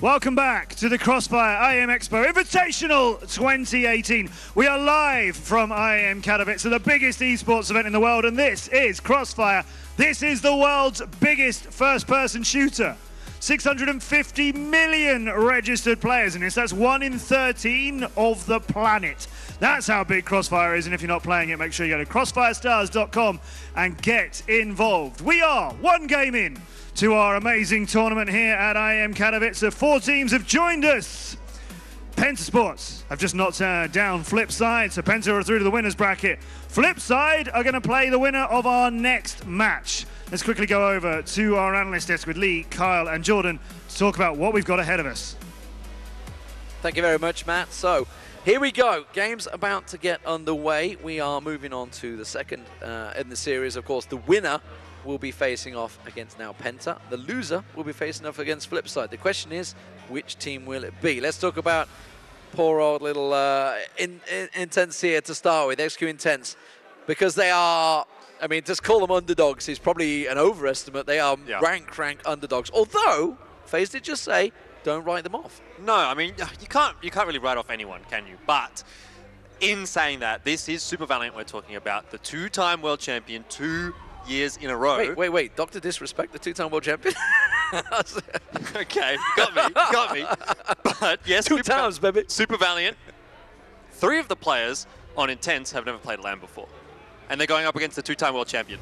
Welcome back to the CROSSFIRE IEM Expo Invitational 2018. We are live from IEM Katowice, the biggest esports event in the world, and this is CROSSFIRE. This is the world's biggest first-person shooter. 650 million registered players in this. That's 1 in 13 of the planet. That's how big CROSSFIRE is, and if you're not playing it, make sure you go to crossfirestars.com and get involved. We are one game in to our amazing tournament here at IEM Katowice. 4 teams have joined us. Penta Sports have just knocked down Flipside, so Penta are through to the winners bracket. Flipside are going to play the winner of our next match. Let's quickly go over to our analyst desk with Lee, Kyle and Jordan to talk about what we've got ahead of us. Thank you very much, Matt. So here we go. Game's about to get underway. We are moving on to the second in the series. Of course, the winner will be facing off against now Penta. The loser will be facing off against Flipside. The question is, which team will it be? Let's talk about poor old little Intense here to start with, XQ Intense, because they are, I mean, just call them underdogs is probably an overestimate. They are rank underdogs. Although, FaZe did just say, don't write them off. No, I mean, you can't really write off anyone, can you? But in saying that, this is Super Valiant we're talking about, the 2-time world champion, 2 years in a row. Wait, Dr. Disrespect, the 2-time world champion? Okay, got me. But yes, Two times, baby. Super Valiant. 3 of the players on Intense have never played LAN before. And they're going up against the 2-time world champion.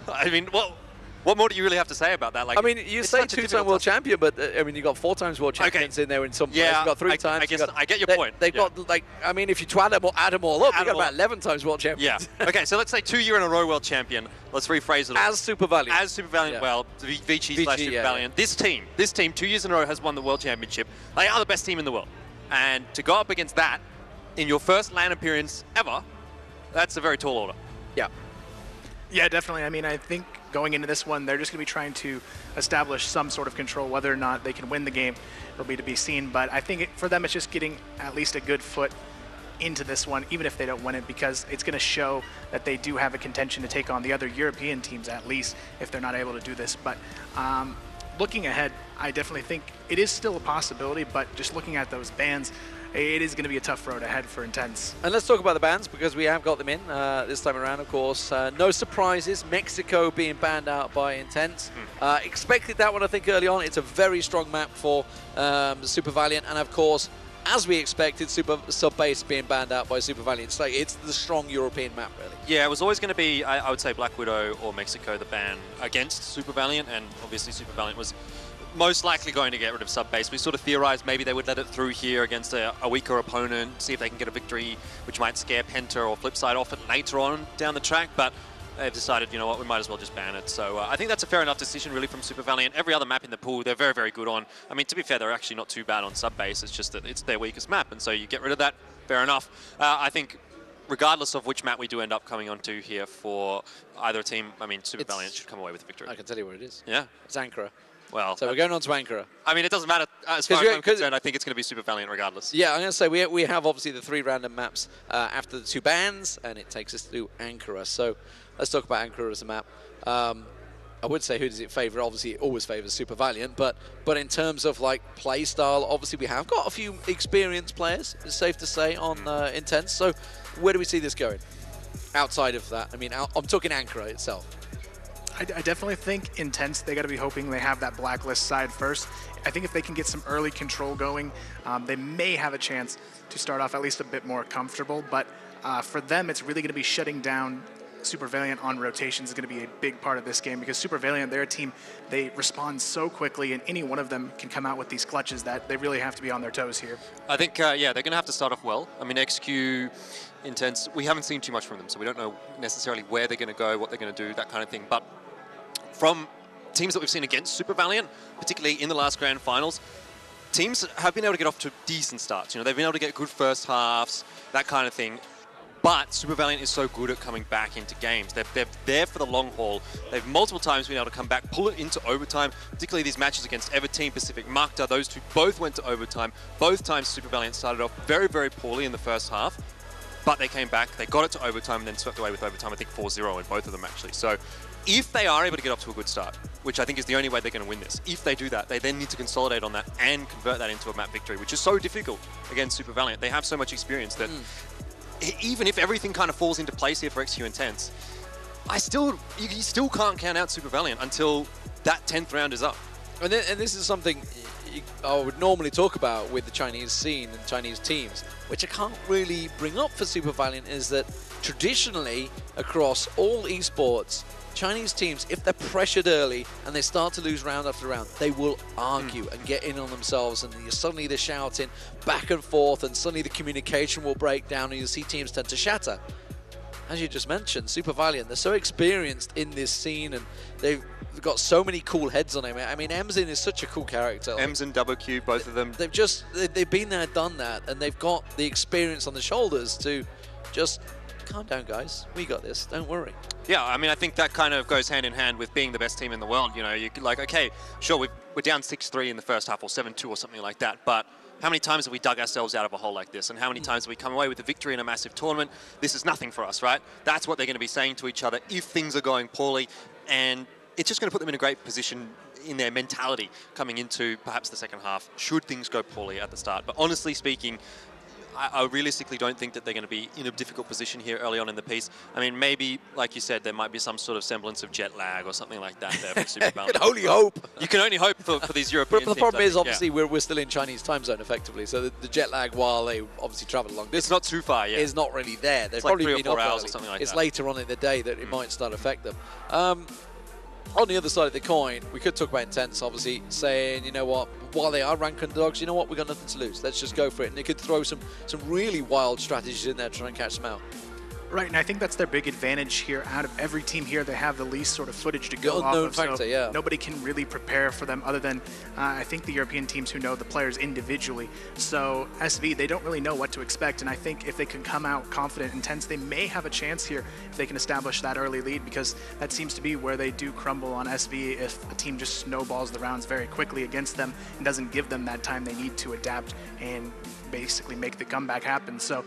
I mean, what more do you really have to say about that? Like, I mean, you say 2-time world champion, but I mean, you got 4 times world champions in there in some players. You got 3 times. I get your point. They've got, like, I mean, if you add them all up, you got about 11 times world champions. Yeah. Okay, so let's say 2 year in a row world champion. Let's rephrase it. As Super Valiant. As Super Valiant, well, VG/Super Valiant. This team, 2 years in a row has won the world championship. They are the best team in the world. And to go up against that in your first LAN appearance ever, that's a very tall order. Yeah. Yeah, definitely. I mean, I think going into this one, they're just going to be trying to establish some sort of control. Whether or not they can win the game will be to be seen. But I think for them, it's just getting at least a good foot into this one, even if they don't win it, because it's going to show that they do have a contention to take on the other European teams, at least, if they're not able to do this. But looking ahead, I definitely think it is still a possibility, but just looking at those bans, it is going to be a tough road ahead for Intense. And let's talk about the bans, because we have got them in this time around, of course. No surprises. Mexico being banned out by Intense. Expected that one, I think, early on. It's a very strong map for Super Valiant. And, of course, as we expected, Sub-Base being banned out by Super Valiant. It's the strong European map, really. Yeah, it was always going to be, I would say, Black Widow or Mexico, the ban against Super Valiant. And obviously Super Valiant was most likely going to get rid of Sub-Base. We sort of theorized maybe they would let it through here against a weaker opponent, see if they can get a victory, which might scare Penta or Flipside off it later on down the track, but they've decided, you know what, we might as well just ban it. So I think that's a fair enough decision, really, from Super Valiant. Every other map in the pool, they're very, very good on. I mean, to be fair, they're actually not too bad on Sub-Base. It's just that it's their weakest map, and so you get rid of that, fair enough. I think regardless of which map we do end up coming onto here for either team, I mean, Super Valiant should come away with the victory. I can tell you what it is. Yeah. It's Ankara. Well, so we're going on to Ankara. I mean, it doesn't matter. As far as I'm concerned, I think it's going to be Super Valiant regardless. Yeah, I'm going to say we have obviously the 3 random maps after the 2 bans, and it takes us to Ankara. So let's talk about Ankara as a map. I would say who does it favour? Obviously, it always favours Super Valiant, but in terms of like play style, obviously we have got a few experienced players. It's safe to say on Intense. So where do we see this going? Outside of that, I mean, I'm talking Ankara itself. I definitely think Intense, they got to be hoping they have that blacklist side first. I think if they can get some early control going, they may have a chance to start off at least a bit more comfortable. But for them, it's really going to be shutting down Super Valiant on rotations is going to be a big part of this game, because Super Valiant, they're a team, they respond so quickly, and any one of them can come out with these clutches that they really have to be on their toes here. I think, yeah, they're going to have to start off well. I mean, XQ Intense, we haven't seen too much from them, so we don't know necessarily where they're going to go, what they're going to do, that kind of thing. But from teams that we've seen against Super Valiant, particularly in the last grand finals, teams have been able to get off to decent starts. You know, they've been able to get good first halves, that kind of thing. But Super Valiant is so good at coming back into games. They're there for the long haul. They've multiple times been able to come back, pull it into overtime, particularly these matches against Everteam, Pacific, Makta. Those two both went to overtime. Both times Super Valiant started off very, very poorly in the first half, but they came back, they got it to overtime, and then swept away with overtime, I think 4-0 in both of them, actually. So if they are able to get off to a good start, which I think is the only way they're going to win this. If they do that, they then need to consolidate on that and convert that into a map victory, which is so difficult against Super Valiant. They have so much experience that even if everything kind of falls into place here for XQ Intense, you still can't count out Super Valiant until that 10th round is up. And this is something I would normally talk about with the Chinese scene and Chinese teams, which I can't really bring up for Super Valiant, is that traditionally across all esports, Chinese teams, if they're pressured early and they start to lose round after round, they will argue and get in on themselves, and suddenly they're shouting back and forth, and suddenly the communication will break down and you'll see teams tend to shatter. As you just mentioned, Super Valiant, they're so experienced in this scene, and they've got so many cool heads on him. I mean, Emzin is such a cool character. Emzin, Double Q, both of them. They've been there, done that, and they've got the experience on the shoulders to just calm down, guys. We got this. Don't worry. Yeah, I mean, I think that kind of goes hand in hand with being the best team in the world. You know, you're like, okay, sure, we're down 6-3 in the first half or 7-2 or something like that, but how many times have we dug ourselves out of a hole like this? And how many times have we come away with a victory in a massive tournament? This is nothing for us, right? That's what they're going to be saying to each other if things are going poorly. And it's just going to put them in a great position in their mentality coming into perhaps the second half, should things go poorly at the start. But honestly speaking, I realistically don't think that they're going to be in a difficult position here early on in the piece. I mean, maybe, like you said, there might be some sort of semblance of jet lag or something like that there for Super Valiant. You can only hope. You can only hope for these European But the teams, problem is, I think, obviously, we're still in Chinese time zone, effectively. So the jet lag, while they obviously travel along distance, it's not too far, is not really there. They've it's like probably 3 or been 4 up hours early. or something like it's that. later on in the day that it might start to affect them. On the other side of the coin, we could talk about Intense, obviously, saying, you know what, while they are rank underdogs, you know what, we've got nothing to lose. Let's just go for it. And they could throw some really wild strategies in there to try and catch them out. Right, and I think that's their big advantage here. Out of every team here, they have the least sort of footage to go The off unknown of, factor, so yeah. nobody can really prepare for them other than, I think, the European teams who know the players individually. So SV, they don't really know what to expect, and I think if they can come out confident, Intense, they may have a chance here if they can establish that early lead, because that seems to be where they do crumble on SV if a team just snowballs the rounds very quickly against them and doesn't give them that time they need to adapt and basically make the comeback happen. So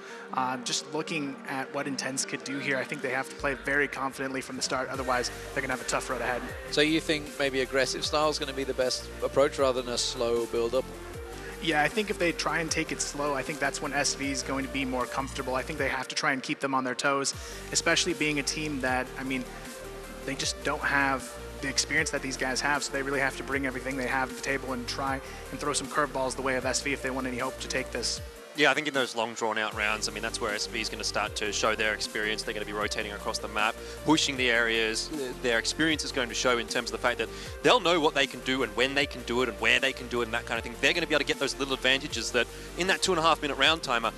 just looking at what Intense could do here, I think they have to play very confidently from the start, otherwise they're going to have a tough road ahead. So you think maybe aggressive style is going to be the best approach rather than a slow build-up? Yeah, I think if they try and take it slow, I think that's when SV is going to be more comfortable. I think they have to try and keep them on their toes, especially being a team that, I mean, they just don't have the experience that these guys have, so they really have to bring everything they have to the table and try and throw some curveballs the way of SV if they want any hope to take this. Yeah, I think in those long drawn-out rounds, I mean, that's where SV is going to start to show their experience. They're going to be rotating across the map, pushing the areas. Their experience is going to show in terms of the fact that they'll know what they can do and when they can do it and where they can do it and that kind of thing. They're going to be able to get those little advantages that in that 2.5-minute round timer,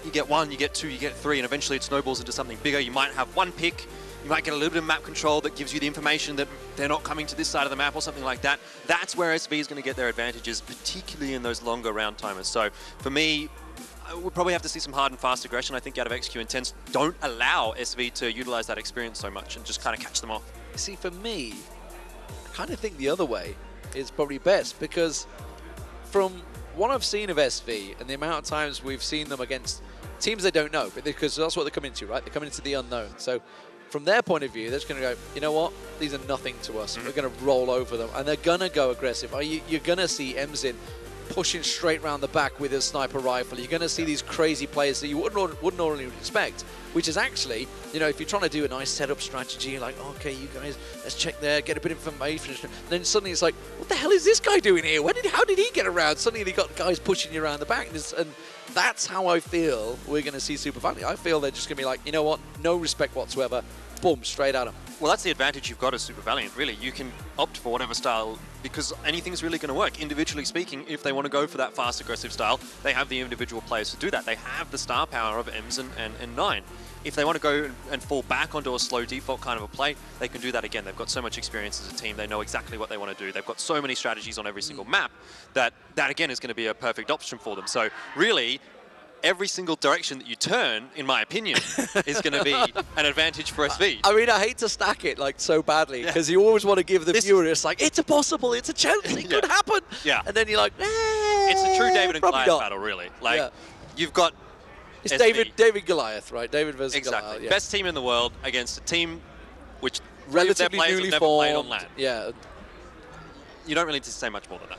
you get 1, you get 2, you get 3, and eventually it snowballs into something bigger. You might have 1 pick. You might get a little bit of map control that gives you the information that they're not coming to this side of the map or something like that. That's where SV is going to get their advantages, particularly in those longer round timers. So for me, we'll probably have to see some hard and fast aggression. I think out of XQ Intense don't allow SV to utilize that experience so much and just kind of catch them off. See, for me, I kind of think the other way is probably best, because from what I've seen of SV and the amount of times we've seen them against teams they don't know, because that's what they're coming into, right? They're coming into the unknown. So from their point of view, they're just going to go, you know what? These are nothing to us. We're going to roll over them. And they're going to go aggressive. You're going to see Emzin pushing straight round the back with his sniper rifle. You're going to see these crazy players that you wouldn't ordinarily expect, which is actually, you know, if you're trying to do a nice setup strategy, you're like, okay, you guys, let's check there, get a bit of information. Then suddenly it's like, what the hell is this guy doing here? How did he get around? Suddenly they got guys pushing you around the back. And that's how I feel we're going to see Super Valiant. I feel they're just going to be like, you know what? No respect whatsoever. Boom, straight at them. Well, that's the advantage you've got as Super Valiant, really. You can opt for whatever style, because anything's really going to work. Individually speaking, if they want to go for that fast, aggressive style, they have the individual players to do that. They have the star power of Ems and 9. If they want to go and fall back onto a slow default kind of a play, they can do that again. They've got so much experience as a team. They know exactly what they want to do. They've got so many strategies on every single map that again, is going to be a perfect option for them. So really, every single direction that you turn, in my opinion, is going to be an advantage for SV. I mean, I hate to stack it like so badly, because you always want to give the viewer, it's like, it's a possible, it's a chance, it could happen. Yeah. And then you're like, it's a true David and Goliath battle, really. Like, you've got it's SV. David Goliath, right? David versus exactly. Goliath. Yeah. Best team in the world against a team which relatively their players newly have never played on formed. LAN. Yeah. you don't really need to say much more than that.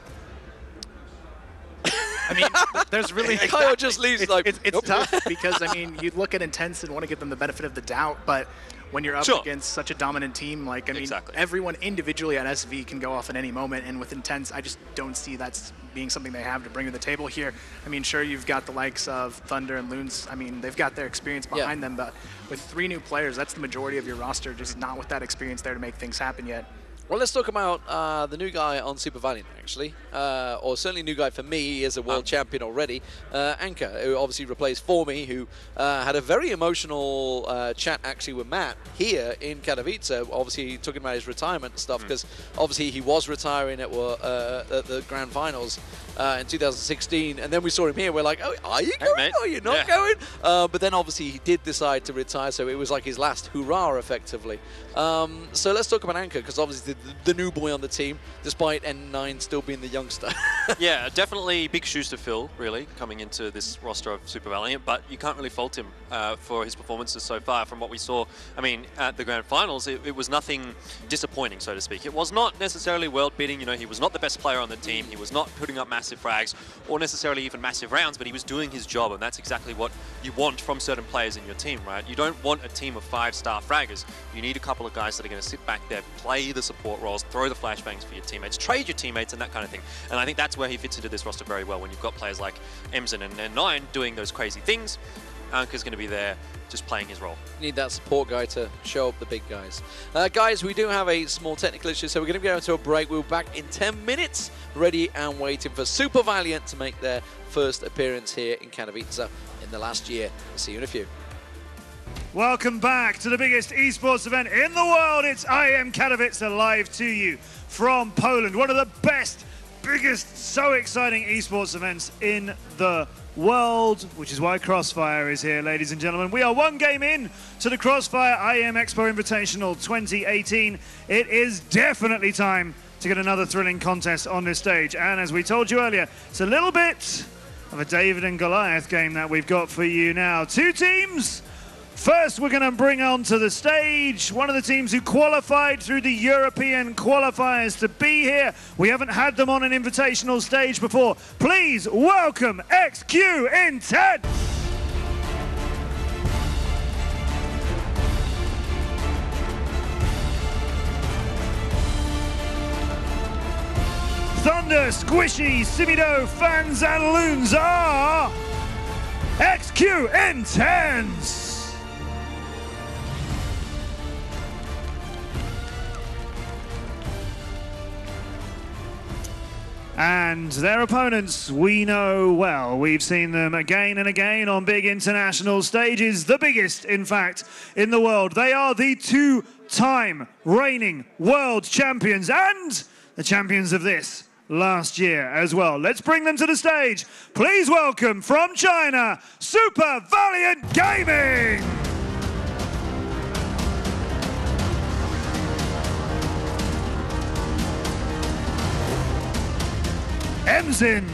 I mean, there's really... Kyle just leaves like... It's tough because, I mean, you look at Intense and want to give them the benefit of the doubt, but when you're up against such a dominant team, like, I mean, everyone individually at SV can go off at any moment, and with Intense, I just don't see that being something they have to bring to the table here. I mean, sure, you've got the likes of Thunder and Loons. I mean, they've got their experience behind them, but with 3 new players, that's the majority of your roster, just not with that experience there to make things happen yet. Well, let's talk about the new guy on Super Valiant, actually. Or certainly new guy for me. He is a world champion already. Anka, who obviously replaced Formy, who had a very emotional chat, actually, with Matt here in Katowice. Obviously, talking about his retirement and stuff, because obviously he was retiring at the Grand Finals in 2016. And then we saw him here. We're like, oh, are you going? Hey, are you not going? But then, obviously, he did decide to retire, so it was like his last hurrah, effectively. So let's talk about Anka, because obviously the new boy on the team, despite N9 still being the youngster. Yeah, definitely big shoes to fill, really, coming into this roster of Super Valiant, but you can't really fault him for his performances so far. From what we saw, I mean, at the Grand Finals, it was nothing disappointing, so to speak. It was not necessarily world-beating, you know, he was not the best player on the team, he was not putting up massive frags, or necessarily even massive rounds, but he was doing his job, and that's exactly what you want from certain players in your team, right? You don't want a team of 5-star fraggers. You need a couple of guys that are going to sit back there, play the support roles, throw the flashbangs for your teammates, trade your teammates, and that kind of thing. And I think that's where he fits into this roster very well, when you've got players like Emzen and N9 doing those crazy things. Anka's going to be there just playing his role. You need that support guy to show up the big guys. Guys, we do have a small technical issue, so we're going to go into a break. We'll be back in 10 minutes, ready and waiting for Super Valiant to make their first appearance here in Katowice in the last year. We'll see you in a few. Welcome back to the biggest esports event in the world. It's IEM Katowice live to you from Poland. One of the best, biggest, so exciting esports events in the world, which is why CROSSFIRE is here, ladies and gentlemen. We are one game in to the CROSSFIRE IEM Expo Invitational 2018. It is definitely time to get another thrilling contest on this stage. And as we told you earlier, it's a little bit of a David and Goliath game that we've got for you now. 2 teams. First, we're going to bring onto the stage one of the teams who qualified through the European qualifiers to be here. We haven't had them on an invitational stage before. Please welcome XQ Intense! Thunder, Squishy, Simido, Fans and Loons are XQ Intense! And their opponents, we know well. We've seen them again and again on big international stages, the biggest, in fact, in the world. They are the 2-time reigning world champions and the champions of this last year as well. Let's bring them to the stage. Please welcome from China, Super Valiant Gaming! Emzen,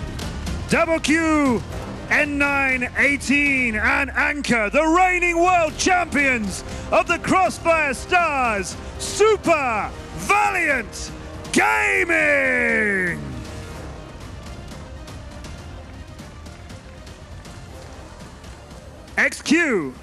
Double Q, N918, and Anka, the reigning world champions of the CROSSFIRE Stars, Super Valiant Gaming! XQ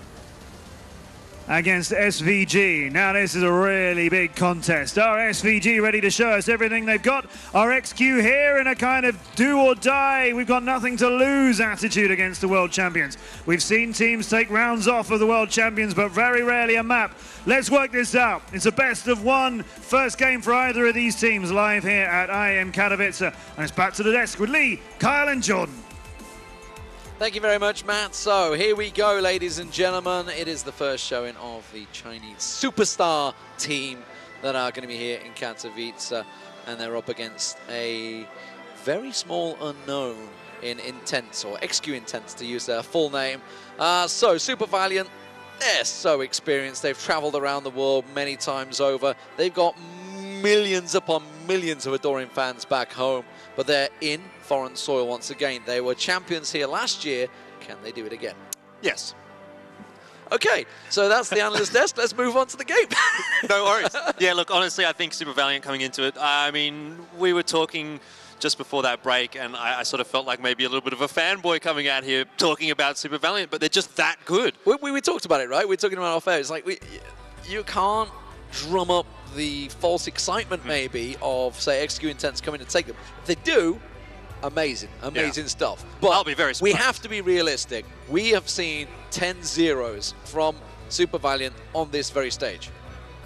against SVG. Now this is a really big contest. Our SVG ready to show us everything they've got. Our XQ here in a kind of do or die, we've got nothing to lose attitude against the world champions. We've seen teams take rounds off of the world champions, but very rarely a map. Let's work this out. It's a best of 1 first game for either of these teams live here at IEM Katowice. And it's back to the desk with Lee, Kyle and Jordan. Thank you very much, Matt. So here we go, ladies and gentlemen. It is the first showing of the Chinese superstar team that are going to be here in Katowice. And they're up against a very small unknown in Intense, or XQ Intense to use their full name. So Super Valiant, they're so experienced. They've traveled around the world many times over. They've got millions upon millions of adoring fans back home, but they're in foreign soil once again. They were champions here last year. Can they do it again? Yes. Okay, so that's the analyst desk. Let's move on to the game. No worries. Yeah, look, honestly, I think Super Valiant coming into it, I mean, we were talking just before that break, and I sort of felt like maybe a little bit of a fanboy coming out here talking about Super Valiant, but they're just that good. We talked about it, right? We're talking about off air. It's like you can't drum up the false excitement, maybe, of, say, XQ Intense coming to take them. If they do, amazing stuff. But I'll be very surprised. we have to be realistic. We have seen 10 zeros from Super Valiant on this very stage.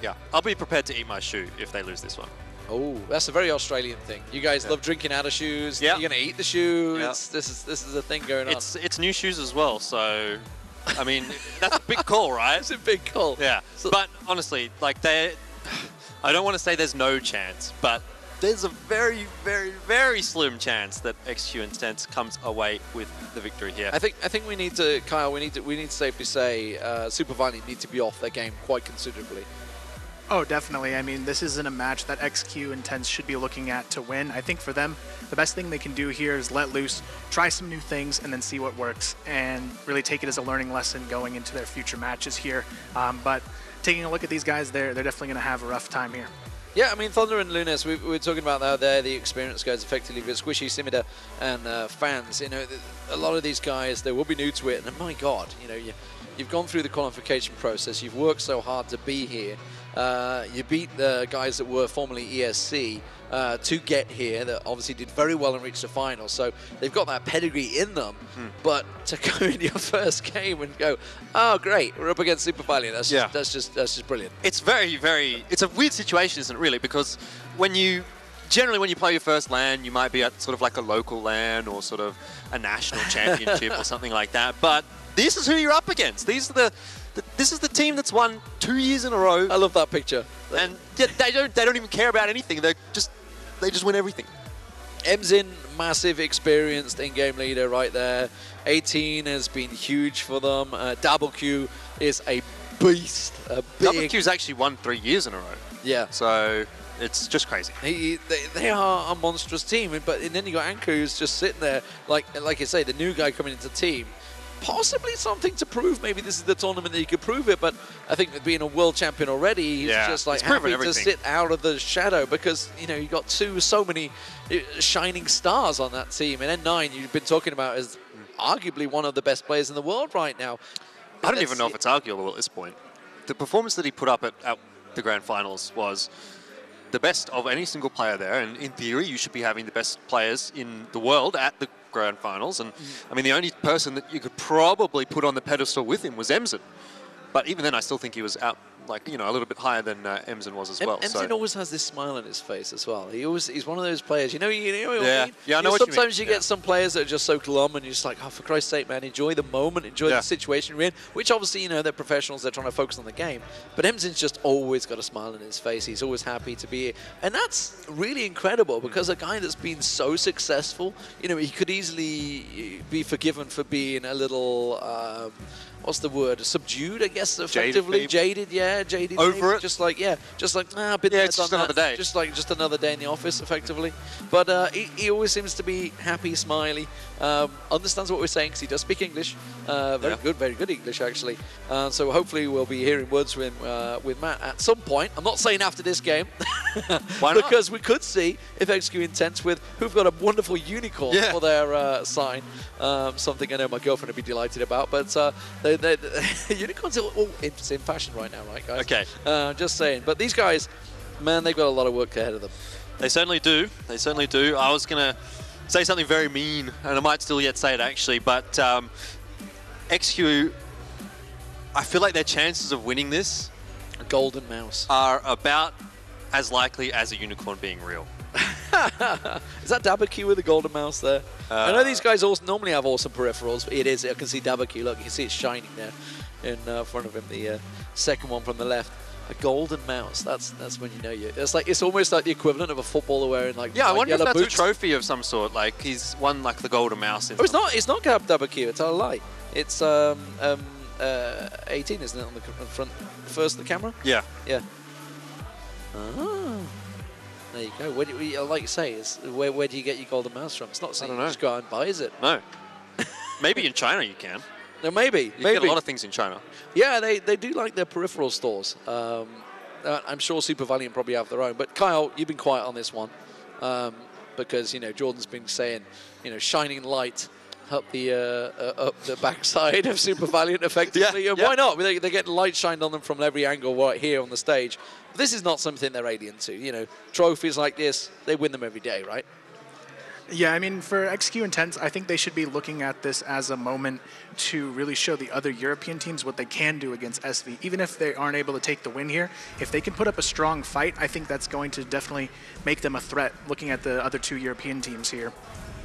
Yeah, I'll be prepared to eat my shoe if they lose this one. Oh, that's a very Australian thing. You guys love drinking out of shoes. Yeah. You're going to eat the shoe. Yeah. This is a thing going on. It's new shoes as well, so I mean that's a big call, right? It's a big call. Yeah, So, but honestly, like I don't want to say there's no chance, but there's a very, very, very slim chance that XQ Intense comes away with the victory here. I think we need to, Kyle. We need to safely say Super Valiant need to be off their game quite considerably. Oh, definitely. I mean, this isn't a match that XQ Intense should be looking at to win. I think for them, the best thing they can do here is let loose, try some new things, and then see what works, and really take it as a learning lesson going into their future matches here. But taking a look at these guys, they're definitely going to have a rough time here. Yeah, I mean, Thunder and Lunas, we were talking about that there, the experienced guys effectively, but Squishy, Simida, and fans, you know, a lot of these guys, they will be new to it, and my God, you know, you've gone through the qualification process, you've worked so hard to be here, you beat the guys that were formerly ESC to get here, that obviously did very well and reached the final, so they've got that pedigree in them, but to go in your first game and go, oh great, we're up against Super Valiant, that's just brilliant. It's very, very, it's a weird situation, isn't it, really? Because generally when you play your first LAN, you might be at sort of like a local LAN or sort of a national championship or something like that, but this is who you're up against. This is the team that's won 2 years in a row. I love that picture. And they don't even care about anything. They just win everything. Emzin, massive experienced in-game leader right there. 18 has been huge for them. WQ is a beast. WQ's actually won 3 years in a row. Yeah. So it's just crazy. They are a monstrous team, and then you got Anko who's just sitting there, like you say, the new guy coming into the team. Possibly something to prove. Maybe this is the tournament that you could prove it, but I think that being a world champion already, he's just like happy to sit out of the shadow because, you know, you got so many shining stars on that team. And N9, you've been talking about as arguably one of the best players in the world right now. I don't even know if it's arguable at this point. The performance that he put up at the grand finals was the best of any single player there, and in theory, you should be having the best players in the world at the grand finals. And I mean, the only person that you could probably put on the pedestal with him was Emzin. But even then, I still think he was out, like, you know, a little bit higher than Emzin was as well. Emzin always has this smile on his face as well. He's one of those players, you know what I mean? Yeah, I know what you mean. Sometimes you get some players that are just so glum and you're just like, oh, for Christ's sake, man, enjoy the moment, enjoy the situation you're in, which obviously, you know, they're professionals, they're trying to focus on the game. But Emzin's just always got a smile on his face. He's always happy to be here. And that's really incredible because a guy that's been so successful, you know, he could easily be forgiven for being a little... what's the word? Subdued, I guess, effectively. Jaded, jaded. Over maybe. it. Just like, been there, it's just done another that. day. Just another day in the office, effectively. But he always seems to be happy, smiley, understands what we're saying because he does speak English. Very good English, actually. So hopefully we'll be hearing words from him with Matt at some point. I'm not saying after this game. Why not? Because we could see if XQ Intense who've got a wonderful unicorn for their sign. Something I know my girlfriend would be delighted about. But unicorns are all in fashion right now, right, guys? Okay. Just saying. But these guys, man, they've got a lot of work ahead of them. They certainly do. They certainly do. I was going to say something very mean, and I might still yet say it, actually, but XQ, I feel like their chances of winning this A golden mouse. are about as likely as a unicorn being real. Is that Dabaki with the golden mouse there? I know these guys also normally have awesome peripherals, but it is. I can see Dabaki. Look, you can see it shining there in front of him. The second one from the left. A golden mouse. That's when you know you. It's almost like the equivalent of a footballer wearing like I wonder if yellow that's boots. a trophy of some sort. Like he's won like the golden mouse. Oh, it's not Dabaki. It's a lie. It's 18, isn't it, on the front first of the camera? Yeah. Yeah. Oh. There you go. Like you say, where do you get your golden mouse from? It's not something you just go out and buy, is it? No. Maybe in China you can. Maybe. You get a lot of things in China. Yeah, they do like their peripheral stores. I'm sure Super Valiant probably have their own. But Kyle, you've been quiet on this one because, you know, Jordan's been saying, you know, shining light up the backside of Super Valiant effectively. And why not? They get light shined on them from every angle right here on the stage. But this is not something they're alien to. You know, trophies like this, they win them every day, right? Yeah, I mean, for XQ Intense, I think they should be looking at this as a moment to really show the other European teams what they can do against SV. Even if they aren't able to take the win here, if they can put up a strong fight, I think that's going to definitely make them a threat, looking at the other 2 European teams here.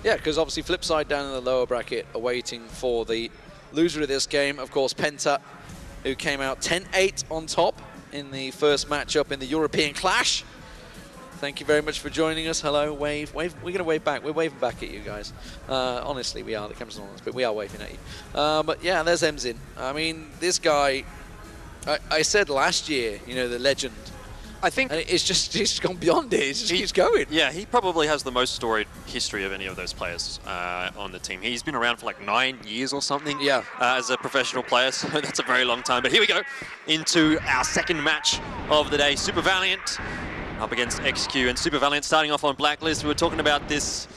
Yeah, because obviously Flipside down in the lower bracket are waiting for the loser of this game. Of course, Penta, who came out 10-8 on top in the first matchup in the European Clash. Thank you very much for joining us. Hello, wave. We're going to wave back. We're waving back at you guys. Honestly, we are. The camera's not on us, but we are waving at you. But yeah, there's Emzin. I mean, this guy, I said last year, you know, the legend. I think it's gone beyond it. It just keeps going. Yeah, he probably has the most storied history of any of those players on the team. He's been around for like 9 years or something as a professional player, so that's a very long time. But here we go into our second match of the day. Super Valiant up against XQ, and Super Valiant starting off on Blacklist. We were talking about this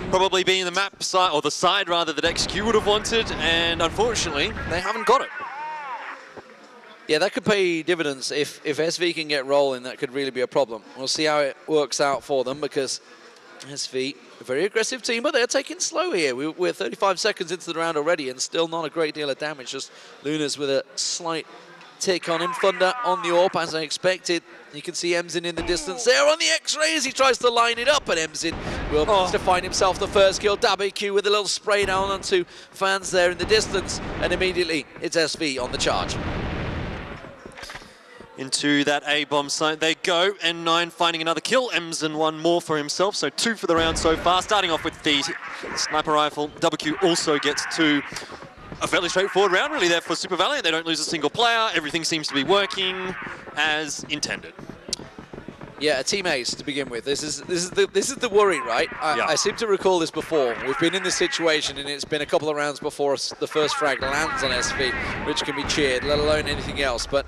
probably being the map side, or the side rather, that XQ would have wanted, and unfortunately, they haven't got it. Yeah, that could pay dividends. If SV can get rolling, that could really be a problem. We'll see how it works out for them, because SV, a very aggressive team, but they're taking slow here. We're 35 seconds into the round already, and still not a great deal of damage. Just Luna's with a slight tick on him. Thunder on the AWP, as I expected. You can see Emzin in the distance there on the X-ray as he tries to line it up, and Emzin will manage to find himself the first kill. WQ with a little spray down onto fans there in the distance, and immediately it's SV on the charge. Into that A-bomb site they go, N9 finding another kill, Emzin one more for himself, so 2 for the round so far. Starting off with the sniper rifle, WQ also gets 2. A fairly straightforward round really there for Super Valiant. They don't lose a single player, everything seems to be working as intended. Yeah, a team ace to begin with. This is the worry, right? I seem to recall this before. We've been in this situation, and it's been a couple of rounds before the first frag lands on SV, which can be cheered, let alone anything else. But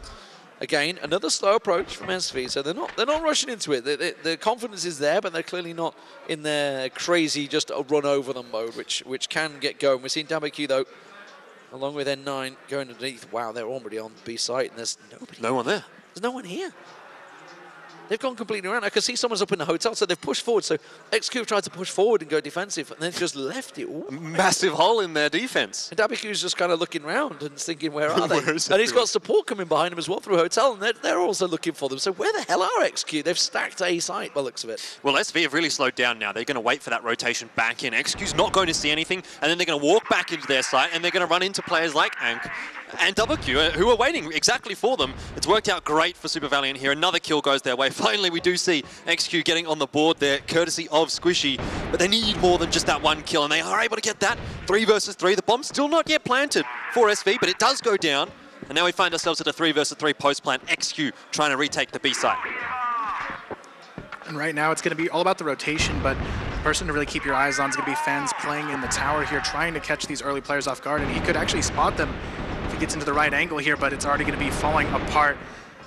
again, another slow approach from SV, so they're not rushing into it. The confidence is there, but they're clearly not in their crazy just a run over them mode, which can get going. We're seeing WQ though, along with N9 going underneath. Wow, they're already on B site, and there's nobody. No one there. There's no one here. They've gone completely around. I can see someone's up in the hotel, so they've pushed forward. So XQ tried to push forward and go defensive, and then just left it. Ooh. Massive hole in their defense. And WQ's just kind of looking around and thinking, where are they? Where is and he's got support coming behind him as well through hotel, and they're also looking for them. So where the hell are XQ? They've stacked A site by the looks of it. Well, SV have really slowed down now. They're going to wait for that rotation back in. XQ's not going to see anything, and then they're going to walk back into their site, and they're going to run into players like Ank and WQ, who are waiting exactly for them. It's worked out great for Super Valiant here. Another kill goes their way. Finally, we do see XQ getting on the board there, courtesy of Squishy. But they need more than just that one kill, and they are able to get that. 3 versus 3. The bomb's still not yet planted for SV, but it does go down. And now we find ourselves at a 3 versus 3 post-plant. XQ trying to retake the B site. And right now, it's going to be all about the rotation, but the person to really keep your eyes on is going to be Fans playing in the tower here, trying to catch these early players off guard, and he could actually spot them if he gets into the right angle here, but it's already going to be falling apart.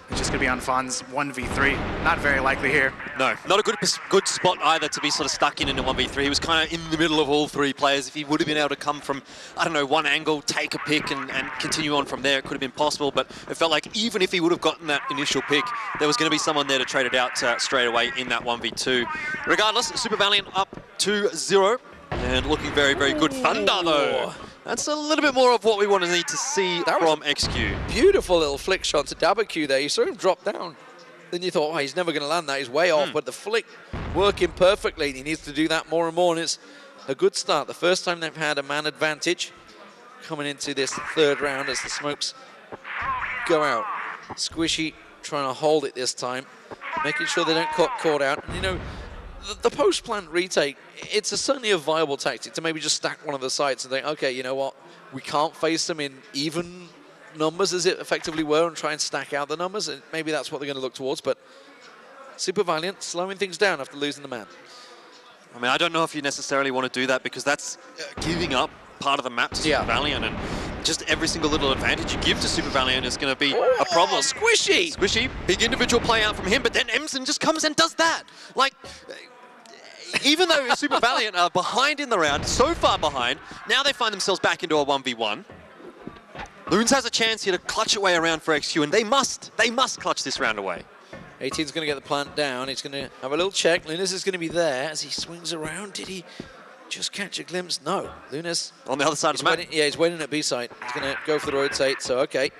It's just going to be on Fonz 1v3. Not very likely here. No, not a good spot either to be sort of stuck in a 1v3. He was kind of in the middle of all 3 players. If he would have been able to come from, I don't know, one angle, take a pick and continue on from there, it could have been possible. But it felt like even if he would have gotten that initial pick, there was going to be someone there to trade it out straight away in that 1v2. Regardless, Super Valiant up 2-0 and looking very, very good. Thunder though. That's a little bit more of what we want to need to see from XQ. Beautiful little flick shot to WQ there. You saw him drop down. Then you thought, oh, he's never going to land that. He's way off. But the flick working perfectly. He needs to do that more and more. And it's a good start. The first time they've had a man advantage coming into this third round as the smokes go out. Squishy trying to hold it this time, making sure they don't get caught out. And, you know, the post-plant retake, it's certainly a viable tactic to maybe just stack one of the sites and think, okay, you know what, we can't face them in even numbers as it effectively were and try and stack out the numbers. And maybe that's what they're going to look towards, but Super Valiant slowing things down after losing the man. I mean, I don't know if you necessarily want to do that because that's giving up part of the map to Super Valiant, and just every single little advantage you give to Super Valiant is going to be a problem. Squishy! Squishy, big individual play out from him, but then Emson just comes and does that. Like, even though Super Valiant are behind in the round, so far behind, now they find themselves back into a 1v1. Loons has a chance here to clutch away around for XQ, and they must clutch this round away. 18's going to get the plant down. He's going to have a little check. Lunas is going to be there as he swings around. Did he just catch a glimpse? No. Lunas on the other side of the map. Yeah, he's waiting at B side. He's going to go for the rotate, so okay.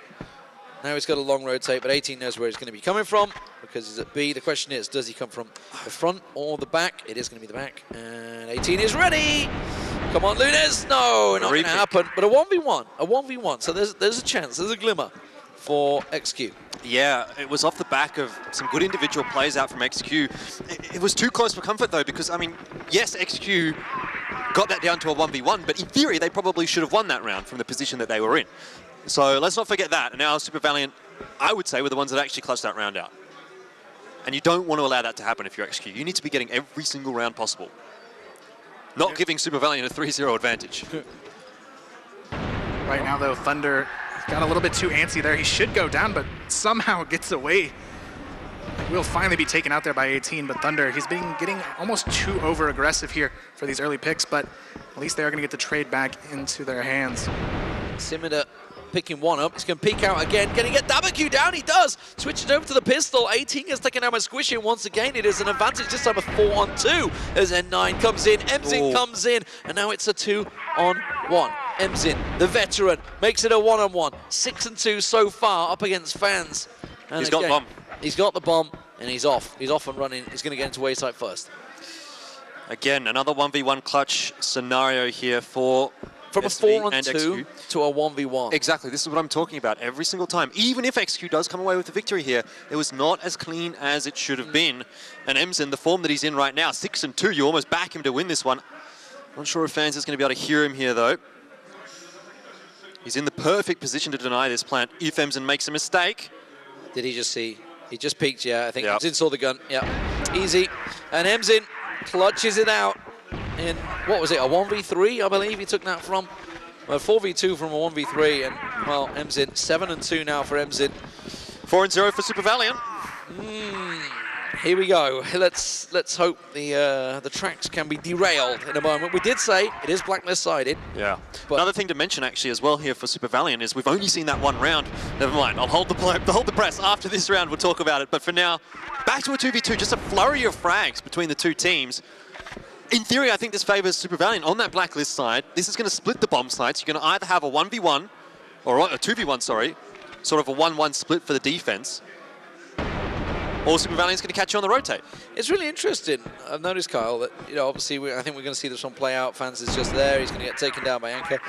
Now he's got a long rotate, but 18 knows where he's going to be coming from because he's at B. The question is, does he come from the front or the back? It is going to be the back, and 18 is ready. Come on, Lunas. No, not going to happen. But a 1v1, so there's a chance, there's a glimmer for XQ. Yeah, it was off the back of some good individual plays out from XQ. It was too close for comfort, though, because, I mean, yes, XQ got that down to a 1v1, but in theory, they probably should have won that round from the position that they were in. So let's not forget that. And now Super Valiant, I would say, were the ones that actually clutched that round out. And you don't want to allow that to happen if you're XQ. You need to be getting every single round possible. Not giving Super Valiant a 3-0 advantage. Right now, though, Thunder got a little bit too antsy there. He should go down, but somehow gets away. Will finally be taken out there by 18, but Thunder, he's been getting almost too over-aggressive here for these early picks, but at least they are going to get the trade back into their hands. Simida picking one up. He's going to peek out again. Can he get WQ down? He does. Switches over to the pistol. 18 is taken out by Squishy, and once again it is an advantage. This time a 4-on-2 as N9 comes in. Emzin comes in, and now it's a 2-on-1. Emzin, the veteran, makes it a 1-on-1. 6-2 so far up against fans. And he's got the bomb. He's got the bomb, and he's off. He's off and running. He's going to get into wayside first. Again, another 1v1 clutch scenario here for from a 4-on-2 to a 1v1. Exactly, this is what I'm talking about every single time. Even if XQ does come away with the victory here, it was not as clean as it should have been. And Emson, the form that he's in right now, 6-2, you almost back him to win this one. Not sure if fans is going to be able to hear him here, though. He's in the perfect position to deny this plant if Emson makes a mistake. Did he just see? He just peeked, yeah. I think Emzin saw the gun. Yeah, easy. And Emzin clutches it out in, what was it, a 1v3, I believe he took that from. Well, 4v2 from a 1v3, and, well, Emzin, 7-2 now for Emzin. 4-0 for Super Valiant. Here we go. Let's hope the tracks can be derailed in a moment. We did say it is blacklist sided. Yeah. But another thing to mention actually as well here for Super Valiant is we've only seen that one round. Never mind. I'll hold the press after this round. We'll talk about it. But for now, back to a 2v2. Just a flurry of frags between the two teams. In theory, I think this favors Super Valiant on that blacklist side. This is going to split the bomb sites. You're going to either have a 1v1 or a 2v1, sorry, sort of a 1-1 split for the defense. Or Super Valiant's going to catch you on the rotate. It's really interesting. I've noticed, Kyle, that, you know, obviously I think we're going to see this one play out. Fans is just there. He's going to get taken down by Anka.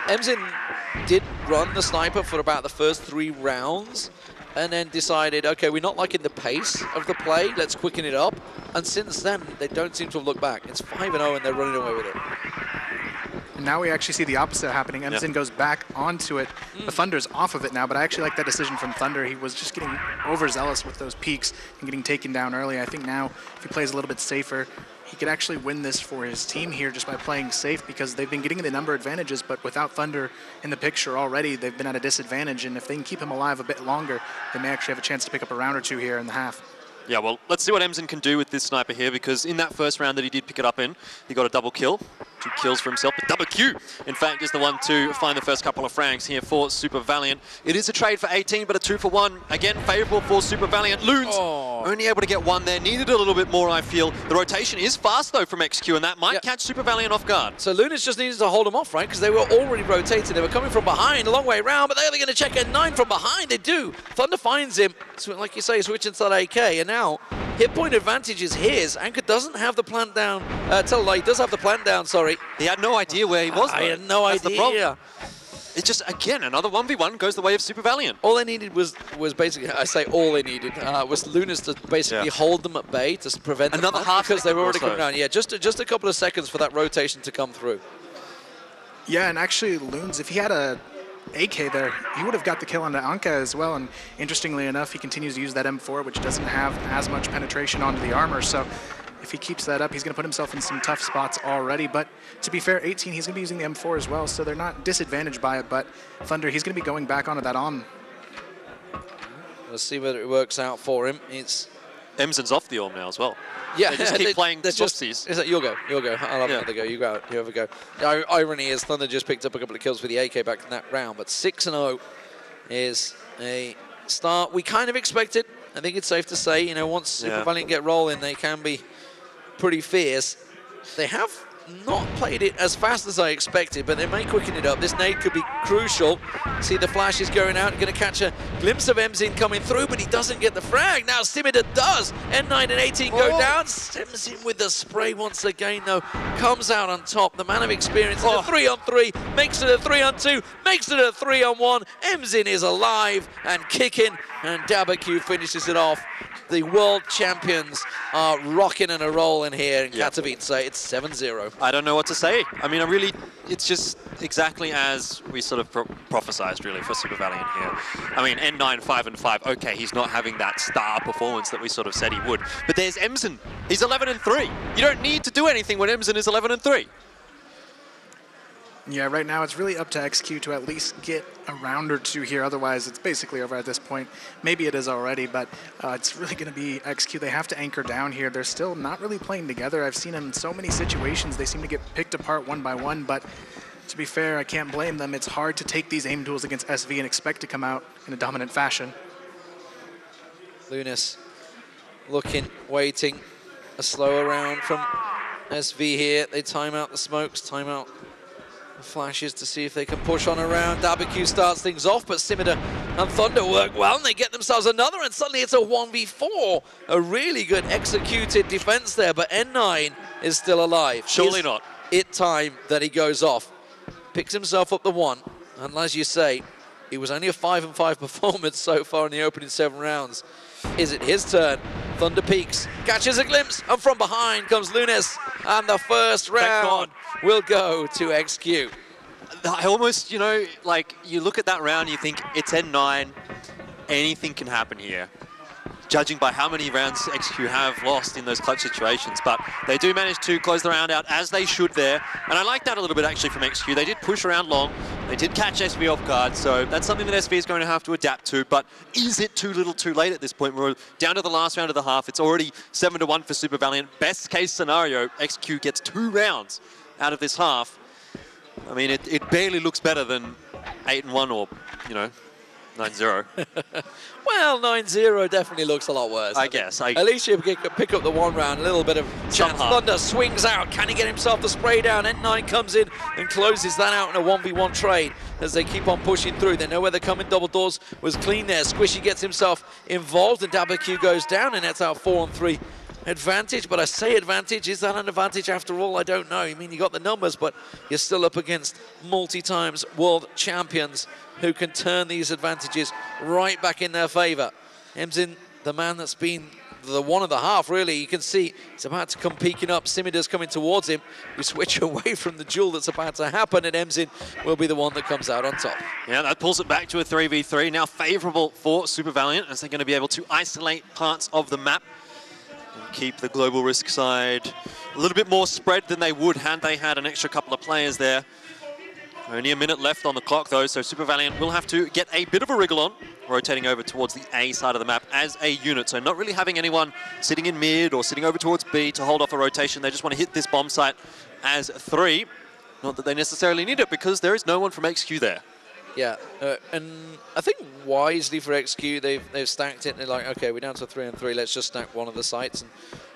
Emzin did run the sniper for about the first 3 rounds and then decided, okay, we're not liking the pace of the play. Let's quicken it up. And since then, they don't seem to have looked back. It's 5-0 and they're running away with it. And now we actually see the opposite happening. Emzin goes back onto it. The Thunder's off of it now, but I actually like that decision from Thunder. He was just getting overzealous with those peaks and getting taken down early. I think now, if he plays a little bit safer, he could actually win this for his team here just by playing safe, because they've been getting the number advantages, but without Thunder in the picture already, they've been at a disadvantage. And if they can keep him alive a bit longer, they may actually have a chance to pick up a round or 2 here in the half. Yeah, well, let's see what Emzin can do with this sniper here, because in that first round that he did pick it up in, he got a double kill. 2 kills for himself, but WQ, in fact, is the one to find the first couple of frags here for Super Valiant. It is a trade for 18, but a 2-for-1. Again, favorable for Super Valiant. Loons only able to get 1 there. Needed a little bit more, I feel. The rotation is fast, though, from XQ, and that might catch Super Valiant off guard. So Lunas just needed to hold them off, right? Because they were already rotated. They were coming from behind a long way around, but they're going to check N9 from behind. They do. Thunder finds him, so like you say, switching to that AK, and now hit point advantage is his. Anka doesn't have the plant down. He does have the plant down, sorry. He had no idea where he was, though. I had no idea. The problem. It's just, again, another 1v1 goes the way of Super Valiant. All they needed was basically, I say all they needed, was Lunas to basically hold them at bay to prevent another half, because they were already coming down. Yeah, just a couple of seconds for that rotation to come through. Yeah, and actually, Loons, if he had a AK there, he would have got the kill onto Anka as well. And interestingly enough, he continues to use that M4, which doesn't have as much penetration onto the armor. So if he keeps that up, he's going to put himself in some tough spots already. But to be fair, 18, he's going to be using the M4 as well, so they're not disadvantaged by it. But Thunder, he's going to be going back onto that on. We'll see whether it works out for him. Emzen's off the Orm now as well. Yeah, they just keep playing Swifties. You'll go. I'll have another go. You go out. You have a go. The irony is Thunder just picked up a couple of kills with the AK back in that round, but 6-0 is a start we kind of expected. I think it's safe to say, you know, once Super Valiant get rolling, they can be pretty fierce. They have not played it as fast as I expected, but they may quicken it up. This nade could be crucial. See the flashes going out, going to catch a glimpse of Emzin coming through, but he doesn't get the frag. Now Simida does. N9 and 18 go down. Emzin with the spray once again, though, comes out on top. The man of experience in a 3-on-3, makes it a 3-on-2, makes it a 3-on-1. Emzin is alive and kicking, and Dabaku finishes it off. The world champions are rocking and a-rolling here in Katowice. It's 7-0. I don't know what to say. I mean, it's just exactly as we sort of prophesized, really, for Super Valiant here. I mean, N9, 5-5. Okay, he's not having that star performance that we sort of said he would. But there's Emzen. He's 11-3. You don't need to do anything when Emzen is 11-3. Yeah, right now it's really up to XQ to at least get a round or two here. Otherwise, it's basically over at this point. Maybe it is already, but it's really going to be XQ. They have to anchor down here. They're still not really playing together. I've seen them in so many situations. They seem to get picked apart one by one, but to be fair, I can't blame them. It's hard to take these aim duels against SV and expect to come out in a dominant fashion. Lunas looking, waiting. A slower round from SV here. They time out the smokes, time out flashes to see if they can push on around. Dabaku starts things off, but Simida and Thunder work well, and they get themselves another, and suddenly it's a 1v4. A really good executed defense there, but N9 is still alive. Surely not. It time that he goes off. Picks himself up the 1, and as you say, it was only a 5-5 performance so far in the opening 7 rounds. Is it his turn? Thunder peaks, catches a glimpse, and from behind comes Lunas, and the first round will go to XQ. I almost, you know, like, you look at that round, you think it's N9, anything can happen here, judging by how many rounds XQ have lost in those clutch situations. But they do manage to close the round out, as they should there. And I like that a little bit, actually, from XQ. They did push around long. They did catch SV off guard, so that's something that SV is going to have to adapt to. But is it too little too late at this point? We're down to the last round of the half. It's already 7-1 for Super Valiant. Best case scenario, XQ gets 2 rounds out of this half. I mean, it barely looks better than 8-1 or, you know, 9-0. Well, 9-0 definitely looks a lot worse. I guess. At least you pick up the 1 round, a little bit of chance. Thunder swings out. Can he get himself the spray down? N9 comes in and closes that out in a 1v1 trade as they keep on pushing through. They know where they're coming. Double doors was clean there. Squishy gets himself involved, and Dabaku goes down, and that's out 4-on-3. Advantage, but I say advantage. Is that an advantage after all? I don't know. I mean, you got the numbers, but you're still up against multi-times world champions who can turn these advantages right back in their favor. Emzin, the man that's been the one of the half, really. You can see it's about to come peeking up. Simida's coming towards him. You switch away from the duel that's about to happen, and Emzin will be the one that comes out on top. Yeah, that pulls it back to a 3v3. Now favorable for Super Valiant, as they're going to be able to isolate parts of the map and keep the global risk side a little bit more spread than they would had they had an extra couple of players there. Only a minute left on the clock, though, so Super Valiant will have to get a bit of a wriggle on, rotating over towards the A side of the map as a unit. So not really having anyone sitting in mid or sitting over towards B to hold off a rotation. They just want to hit this bomb site as 3. Not that they necessarily need it, because there is no one from XQ there. Yeah, and I think wisely for XQ, they've stacked it, and they're like, okay, we're down to 3-on-3, let's just stack one of the sites and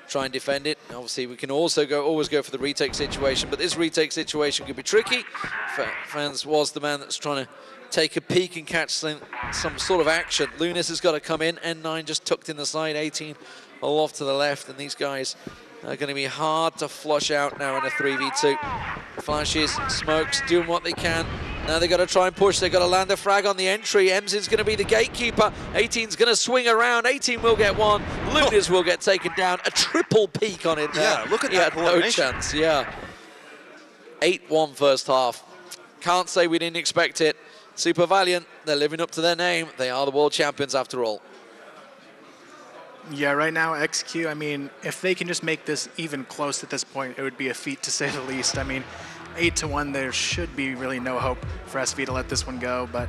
try and defend it. Obviously, we can also always go for the retake situation, but this retake situation could be tricky. Fans was the man that's trying to take a peek and catch some sort of action. Lunas has got to come in. N9 just tucked in the side, 18 all off to the left, and these guys are going to be hard to flush out now in a 3v2. Flashes, smokes, doing what they can. Now they've got to try and push. They've got to land a frag on the entry. Emzin's going to be the gatekeeper. 18's going to swing around. 18 will get one. Lunas will get taken down. A triple peak on it there. Yeah, look at that. He had no chance, yeah. 8-1 first half. Can't say we didn't expect it. Super Valiant, they're living up to their name. They are the world champions after all. Yeah, right now, XQ, I mean, if they can just make this even close at this point, it would be a feat to say the least. I mean, 8-1, there should be really no hope for SV to let this one go, but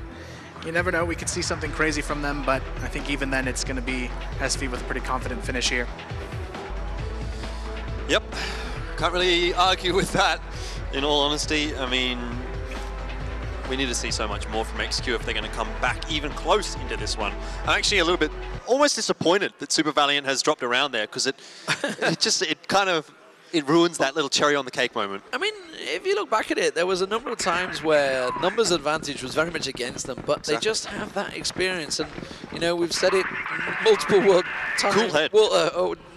you never know. We could see something crazy from them, but I think even then it's going to be SV with a pretty confident finish here. Yep, can't really argue with that, in all honesty. I mean, we need to see so much more from XQ if they're going to come back even close into this one. I'm actually a little bit almost disappointed that Super Valiant has dropped around there, because it ruins that little cherry on the cake moment. I mean, if you look back at it, there was a number of times where numbers advantage was very much against them, but they just have that experience. And, you know, we've said it multiple Cool head.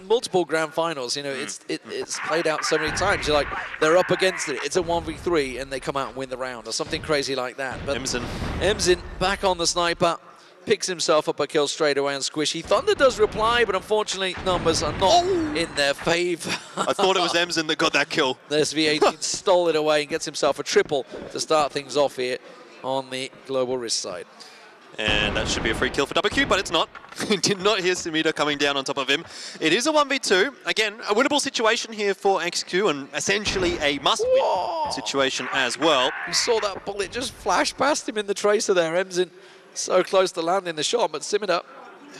multiple grand finals. You know, it's played out so many times. You're like, they're up against it. It's a 1v3, and they come out and win the round, or something crazy like that. But Emzin back on the sniper. Picks himself up a kill straight away on Squishy. Thunder does reply, but unfortunately numbers are not in their favor. I thought it was Emzin that got that kill. There's V18 stole it away and gets himself a triple to start things off here on the Global Risk side. And that should be a free kill for WQ, but it's not. Did not hear Samita coming down on top of him. It is a 1v2. Again, a winnable situation here for XQ, and essentially a must-win situation as well. You saw that bullet just flash past him in the tracer there. Emzin so close to landing the shot, but Simida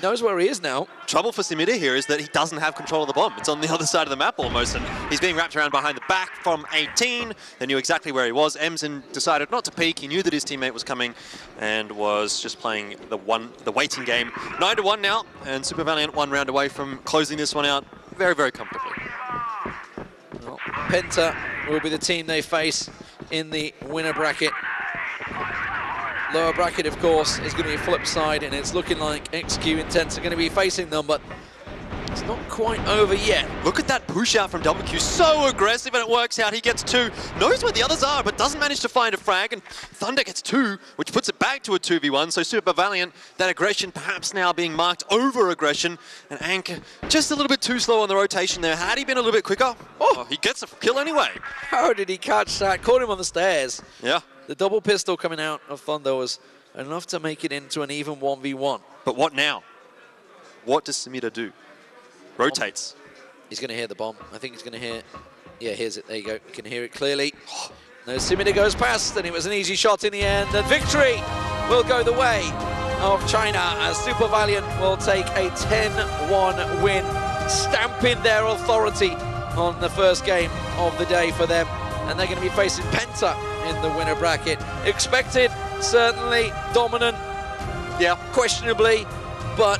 knows where he is now. Trouble for Simida here is that he doesn't have control of the bomb. It's on the other side of the map almost, and he's being wrapped around behind the back from 18. They knew exactly where he was. Emzin decided not to peek. He knew that his teammate was coming and was just playing the waiting game. 9-1 now, and Super Valiant 1 round away from closing this one out very, very comfortably. Well, Penta will be the team they face in the winner bracket. Lower bracket, of course, is going to be flip side, and it's looking like XQ Intense are going to be facing them, but it's not quite over yet. Look at that push out from WQ, so aggressive, and it works out. He gets 2, knows where the others are, but doesn't manage to find a frag, and Thunder gets 2, which puts it back to a 2v1, so Super Valiant, that aggression perhaps now being marked over aggression, and Anchor just a little bit too slow on the rotation there. Had he been a little bit quicker, he gets a kill anyway. How did he catch that? Caught him on the stairs. Yeah. The double pistol coming out of Thunder was enough to make it into an even 1v1. But what now? What does Samita do? Rotates. He's going to hear the bomb. I think he's going to hear... Yeah, here's it. There you go. You can hear it clearly. No, Samita goes past, and it was an easy shot in the end. And victory will go the way of China, as Super Valiant will take a 10-1 win, stamping their authority on the first game of the day for them. And they're going to be facing Penta in the winner bracket. Expected, certainly, dominant, yeah, questionably, but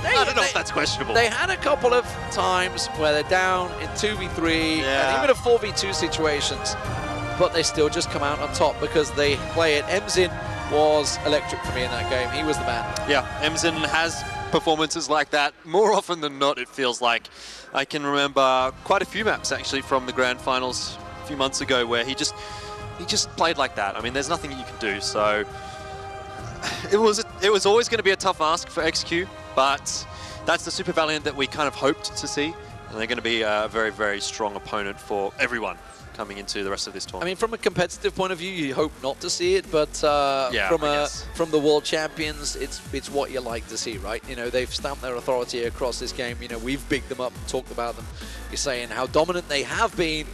I don't know if that's questionable. They had a couple of times where they're down in 2v3 and even a 4v2 situations, but they still just come out on top because they play it. Emzin was electric for me in that game. He was the man. Yeah, Emzin has performances like that more often than not, it feels like. I can remember quite a few maps actually from the grand finals a few months ago where he just played like that. I mean, there's nothing you can do. So it was always going to be a tough ask for XQ, but that's the Super Valiant that we kind of hoped to see, and they're going to be a very, very strong opponent for everyone coming into the rest of this tournament. I mean, from a competitive point of view, you hope not to see it, but from the world champions, it's what you like to see, right? You know, they've stamped their authority across this game. You know, we've bigged them up and talked about them. You're saying how dominant they have been,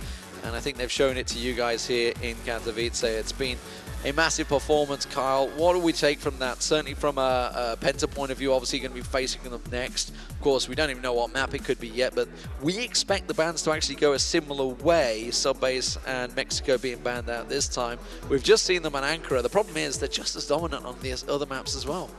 and I think they've shown it to you guys here in Katowice. It's been a massive performance, Kyle. What do we take from that? Certainly from a Penta point of view, obviously going to be facing them next. Of course, we don't even know what map it could be yet, but we expect the bans to actually go a similar way, Subbase and Mexico being banned out this time. We've just seen them on Ankara. The problem is they're just as dominant on these other maps as well.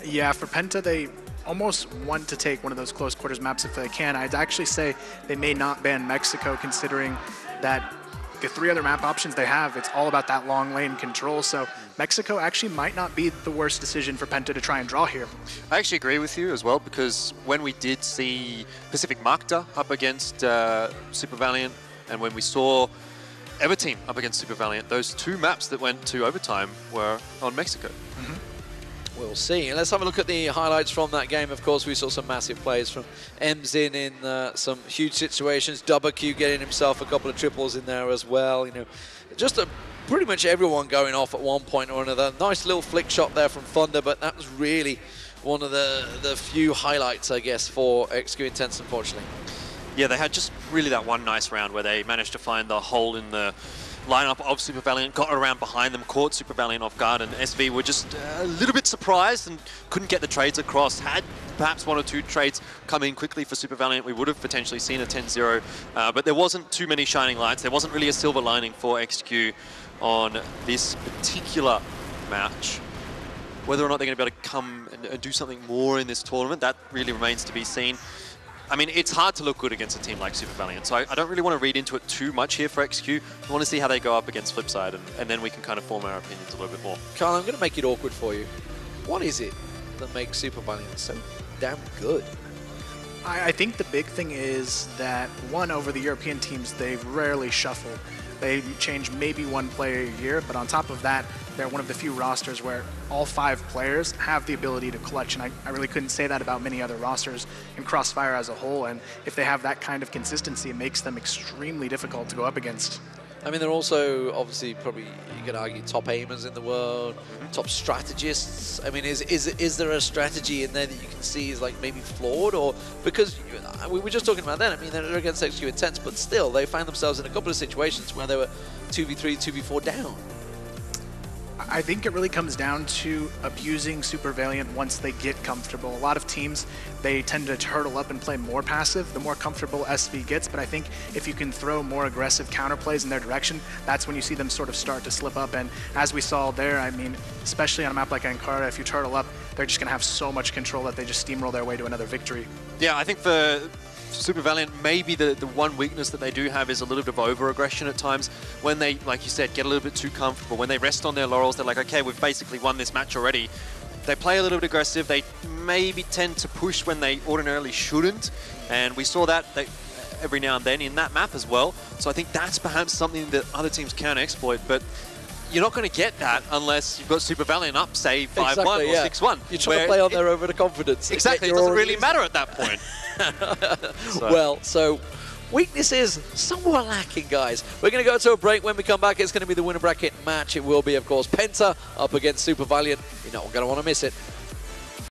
Yeah, for Penta, they almost want to take one of those close quarters maps if they can. I'd actually say they may not ban Mexico, considering that the 3 other map options they have, it's all about that long lane control. So Mexico actually might not be the worst decision for Penta to try and draw here. I actually agree with you as well, because when we did see Pacific Magda up against Super Valiant, and when we saw Everteam up against Super Valiant, those 2 maps that went to overtime were on Mexico. We'll see. And let's have a look at the highlights from that game. Of course, we saw some massive plays from Emzin in some huge situations. WQ getting himself a couple of triples in there as well. You know, just pretty much everyone going off at one point or another. Nice little flick shot there from Thunder, but that was really one of the few highlights, I guess, for XQ Intense, unfortunately. Yeah, they had just really that one nice round where they managed to find the hole in the lineup of Super Valiant, got around behind them, caught Super Valiant off guard, and SV were just a little bit surprised and couldn't get the trades across. Had perhaps 1 or 2 trades come in quickly for Super Valiant, we would have potentially seen a 10-0, but there wasn't too many shining lights. There wasn't really a silver lining for XQ on this particular match. Whether or not they're going to be able to come and do something more in this tournament, that really remains to be seen. I mean, it's hard to look good against a team like Super Valiant, so I don't really want to read into it too much here for XQ. I want to see how they go up against Flipside, and then we can kind of form our opinions a little bit more. Carl, I'm going to make it awkward for you. What is it that makes Super Valiant so damn good? I think the big thing is that, one, over the European teams, they rarely shuffle. They change maybe 1 player a year, but on top of that, they're one of the few rosters where all 5 players have the ability to clutch, and I really couldn't say that about many other rosters in CROSSFIRE as a whole, and if they have that kind of consistency, it makes them extremely difficult to go up against. I mean, they're also obviously probably, you could argue, top aimers in the world, top strategists. I mean, is there a strategy in there that you can see is like maybe flawed? Or because we were just talking about that, I mean, they're against XQ Intense, but still they find themselves in a couple of situations where they were 2v3, 2v4 down. I think it really comes down to abusing Super Valiant once they get comfortable. A lot of teams, they tend to turtle up and play more passive the more comfortable SV gets, but I think if you can throw more aggressive counterplays in their direction, that's when you see them sort of start to slip up. And as we saw there, I mean, especially on a map like Ankara, if you turtle up, they're just going to have so much control that they just steamroll their way to another victory. Yeah, I think for Super Valiant, maybe the one weakness that they do have is a little bit of over-aggression at times. When they, like you said, get a little bit too comfortable, when they rest on their laurels, they're like, okay, we've basically won this match already. They play a little bit aggressive. They maybe tend to push when they ordinarily shouldn't, and we saw that every now and then in that map as well. So I think that's perhaps something that other teams can exploit, but you're not going to get that unless you've got Super Valiant up, say, 5-1 exactly, or 6-1. You're trying to play on their overconfidence. Exactly, it doesn't really matter at that point. Well, so weakness is somewhat lacking, guys. We're going to go to a break. When we come back, it's going to be the winner bracket match. It will be, of course, Penta up against Super Valiant. You're not going to want to miss it.